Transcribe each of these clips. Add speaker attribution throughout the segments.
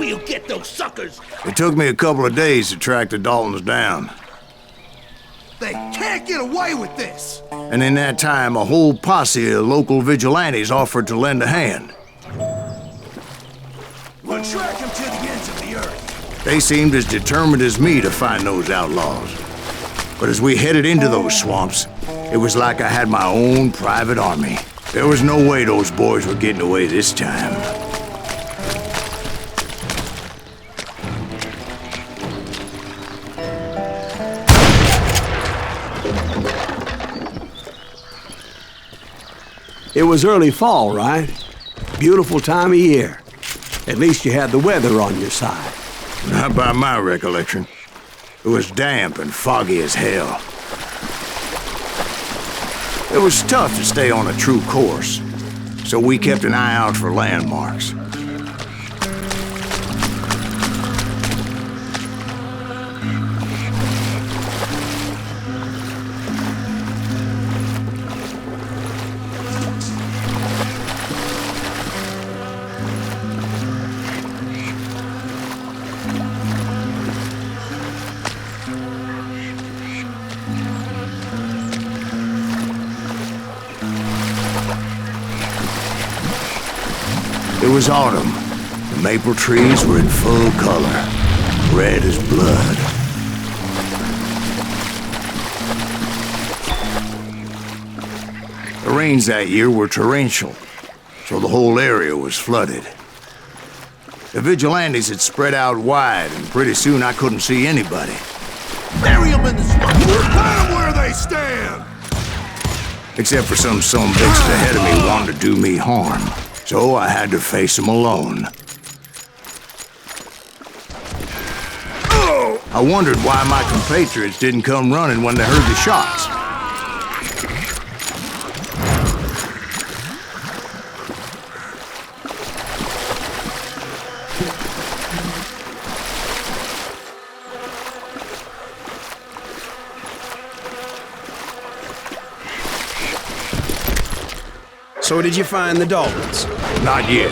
Speaker 1: we'll get those suckers!
Speaker 2: It took me a couple of days to track the Daltons down.
Speaker 3: They can't get away with this!
Speaker 2: And in that time, a whole posse of local vigilantes offered to lend a hand.
Speaker 3: We'll track them to the ends of the earth.
Speaker 2: They seemed as determined as me to find those outlaws. But as we headed into those swamps, it was like I had my own private army. There was no way those boys were getting away this time.
Speaker 4: It was early fall, right? Beautiful time of year. At least you had the weather on your side.
Speaker 2: Not by my recollection. It was damp and foggy as hell. It was tough to stay on a true course, so we kept an eye out for landmarks. It was autumn. The maple trees were in full color, red as blood. The rains that year were torrential, so the whole area was flooded. The vigilantes had spread out wide, and pretty soon I couldn't see anybody.
Speaker 3: Bury them in the swamp! Plant them where they stand!
Speaker 2: Except for some bitches ahead of me wanting to do me harm. So I had to face them alone. I wondered why my compatriots didn't come running when they heard the shots.
Speaker 5: So did you find the Daltons?
Speaker 2: Not yet.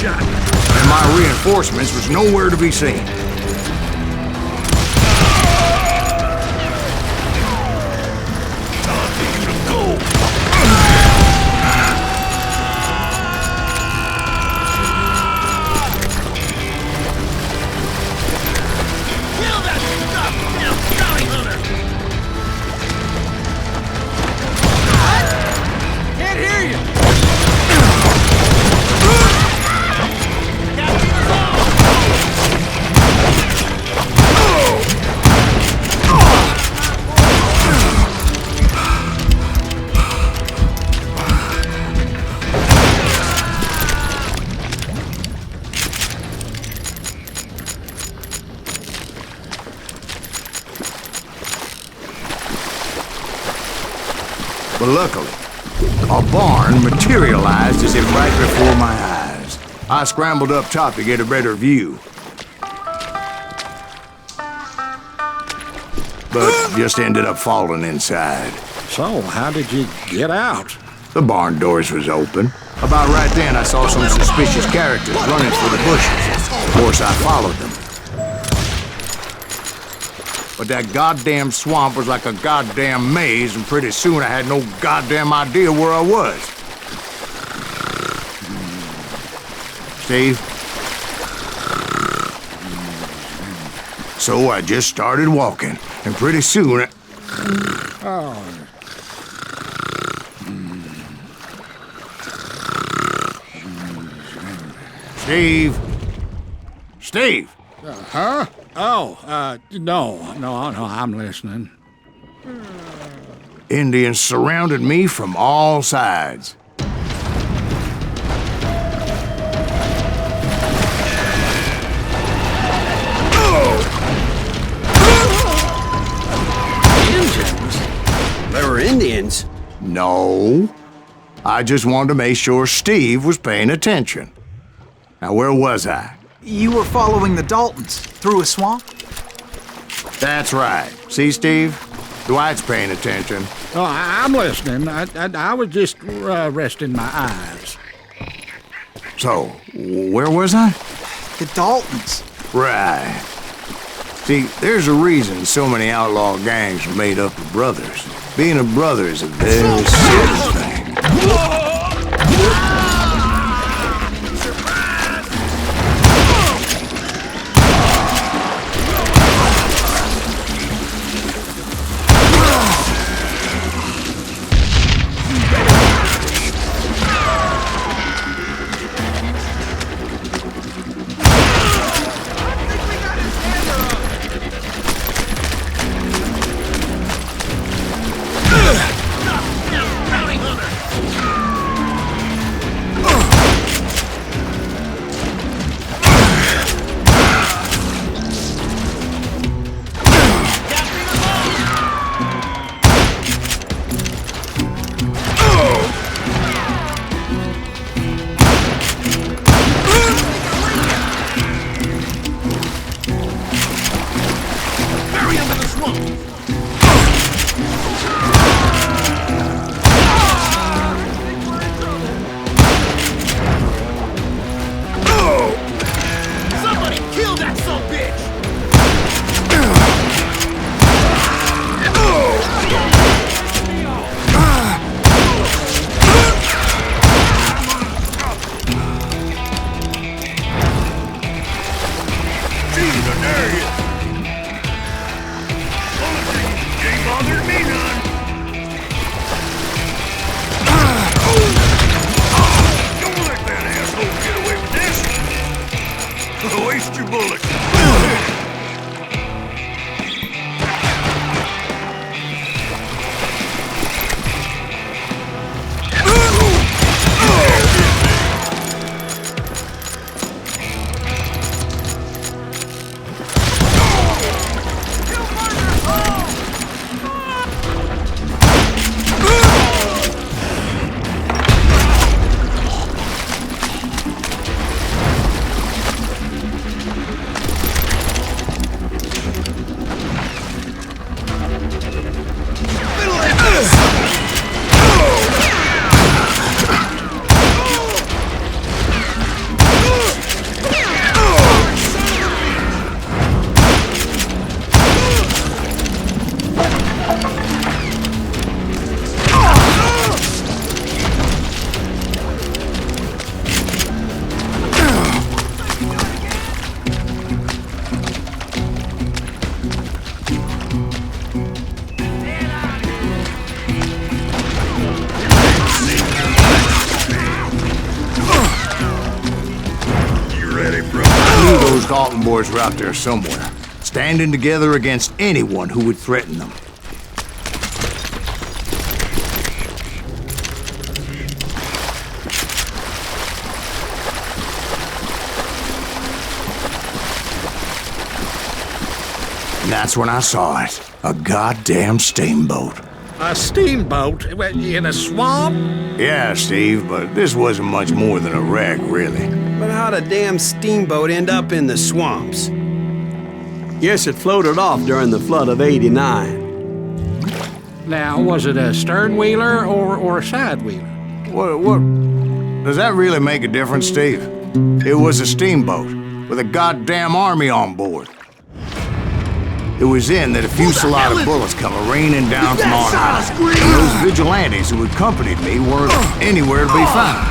Speaker 2: And my reinforcements was nowhere to be seen.
Speaker 3: Time for you to go!
Speaker 1: Kill that stuff! Now, bounty hunter! What? Can't hear you!
Speaker 2: But luckily, a barn materialized as if right before my eyes. I scrambled up top to get a better view. but just ended up falling inside.
Speaker 6: So, how did you get out?
Speaker 2: The barn doors was open. About right then, I saw some suspicious characters running for the bushes. Of course, I followed them. But that goddamn swamp was like a goddamn maze, and pretty soon I had no goddamn idea where I was. Steve? So I just started walking, and pretty soon Steve? Steve!
Speaker 6: Huh? Oh, no, I'm listening.
Speaker 2: Indians surrounded me from all sides.
Speaker 4: Indians? There were Indians?
Speaker 2: No. I just wanted to make sure Steve was paying attention. Now, where was I?
Speaker 1: You were following the Daltons through a swamp?
Speaker 2: That's right. See, Steve? Dwight's paying attention.
Speaker 6: Oh, I'm listening. I was just resting my eyes.
Speaker 2: So, where was I?
Speaker 1: The Daltons.
Speaker 2: Right. See, there's a reason so many outlaw gangs are made up of brothers. Being a brother is a very serious thing.
Speaker 3: Waste your bullets.
Speaker 2: Dalton boys were out there somewhere, standing together against anyone who would threaten them. And that's when I saw it. A goddamn steamboat.
Speaker 6: A steamboat? In a swamp?
Speaker 2: Yeah, Steve, but this wasn't much more than a wreck, really.
Speaker 5: But how'd a damn steamboat end up in the swamps?
Speaker 4: Yes, it floated off during the flood of '89.
Speaker 6: Now, was it a stern wheeler or a side wheeler?
Speaker 2: What? Does that really make a difference, Steve? It was a steamboat with a goddamn army on board. It was then that a fusillade of bullets come raining down from on high. And those vigilantes who accompanied me weren't anywhere to be found.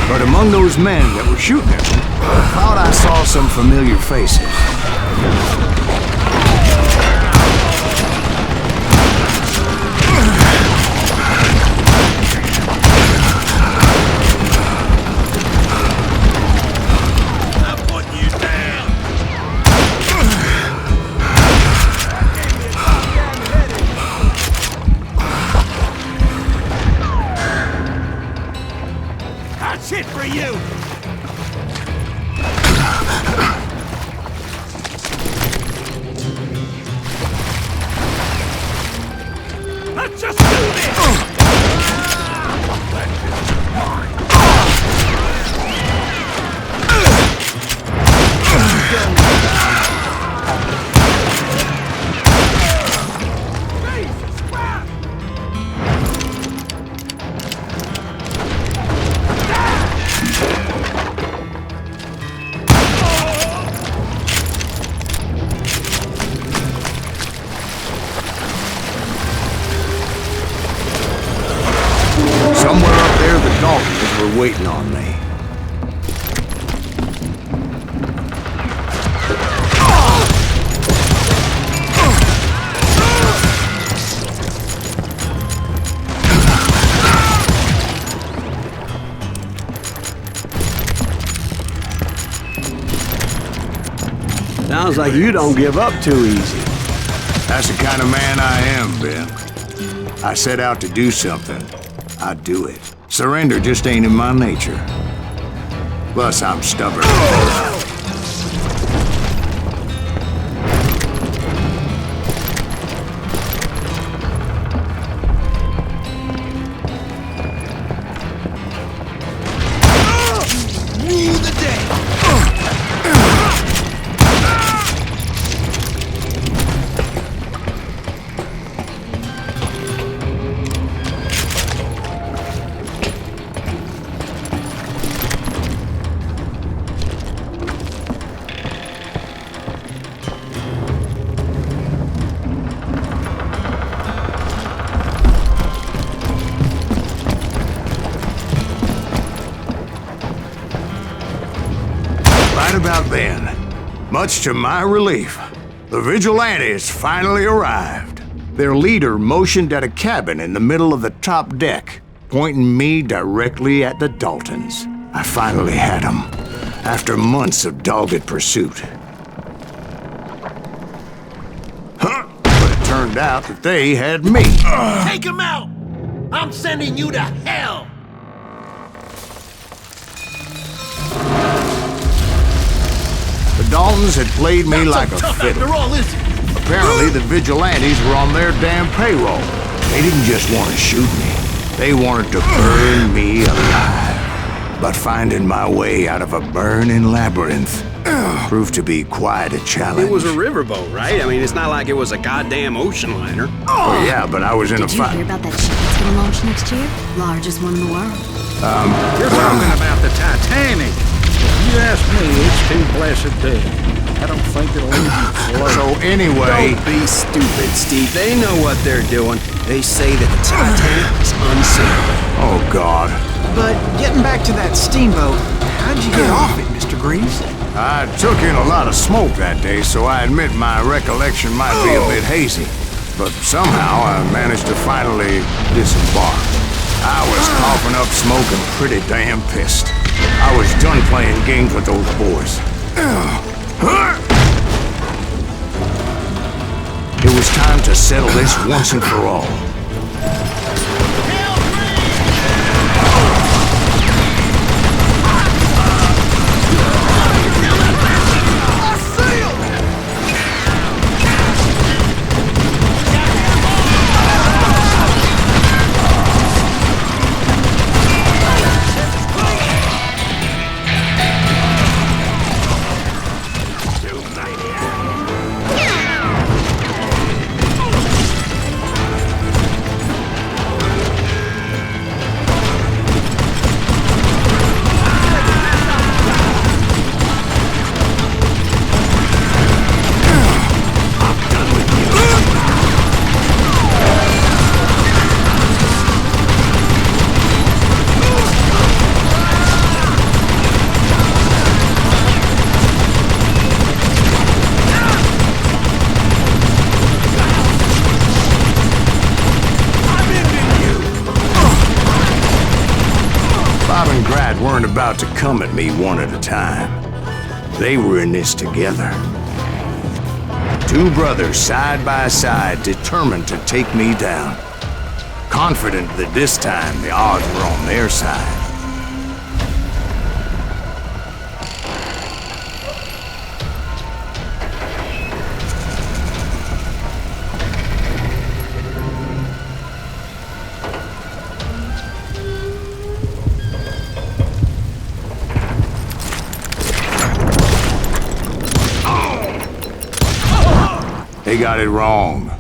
Speaker 2: But among those men that were shooting at me, I thought I saw some familiar faces.
Speaker 1: That's it for you! Let's just do this!
Speaker 2: Somewhere up there, the Daltons were waiting on me.
Speaker 4: Sounds like you don't give up too easy.
Speaker 2: That's the kind of man I am, Ben. I set out to do something. I do it. Surrender just ain't in my nature. Plus, I'm stubborn.
Speaker 1: Rule the day!
Speaker 2: Right about then, much to my relief, the vigilantes finally arrived. Their leader motioned at a cabin in the middle of the top deck, pointing me directly at the Daltons. I finally had them, after months of dogged pursuit. Huh? But it turned out that they had me.
Speaker 1: Take him out! I'm sending you to hell!
Speaker 2: The Daltons had played me like a
Speaker 1: tough
Speaker 2: fiddle.
Speaker 1: after all, is it?
Speaker 2: Apparently, the vigilantes were on their damn payroll. They didn't just want to shoot me. They wanted to burn me alive. But finding my way out of a burning labyrinth proved to be quite a challenge.
Speaker 5: It was a riverboat, right? I mean, it's not like it was a goddamn ocean liner.
Speaker 2: Oh, yeah, but I was in a
Speaker 7: Did you
Speaker 2: fight.
Speaker 7: hear about that ship that's gonna launch next year? Largest one in the world.
Speaker 6: You're talking about the Titanic. If you ask me, it's too blessed dead. I don't think it'll even float.
Speaker 2: So anyway,
Speaker 5: Don't be stupid, Steve. They know what they're doing. They say that the Titanic is unsinkable.
Speaker 2: oh God,
Speaker 8: But getting back to that steamboat, how'd you get off it, Mr. Greaves?
Speaker 2: I took in a lot of smoke that day, so I admit my recollection might be a bit hazy. But somehow I managed to finally disembark. I was coughing up smoke and pretty damn pissed. I was done playing games with those boys. It was time to settle this once and for all. weren't about to come at me one at a time. They were in this together. Two brothers side by side, determined to take me down. Confident that this time the odds were on their side. They got it wrong.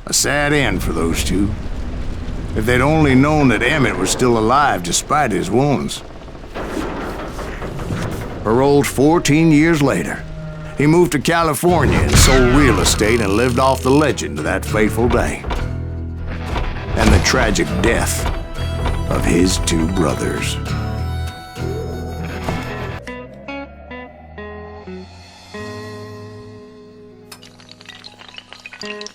Speaker 2: A sad end for those two. If they'd only known that Emmett was still alive despite his wounds. Paroled 14 years later, he moved to California and sold real estate and lived off the legend of that fateful day. And the tragic death of his two brothers.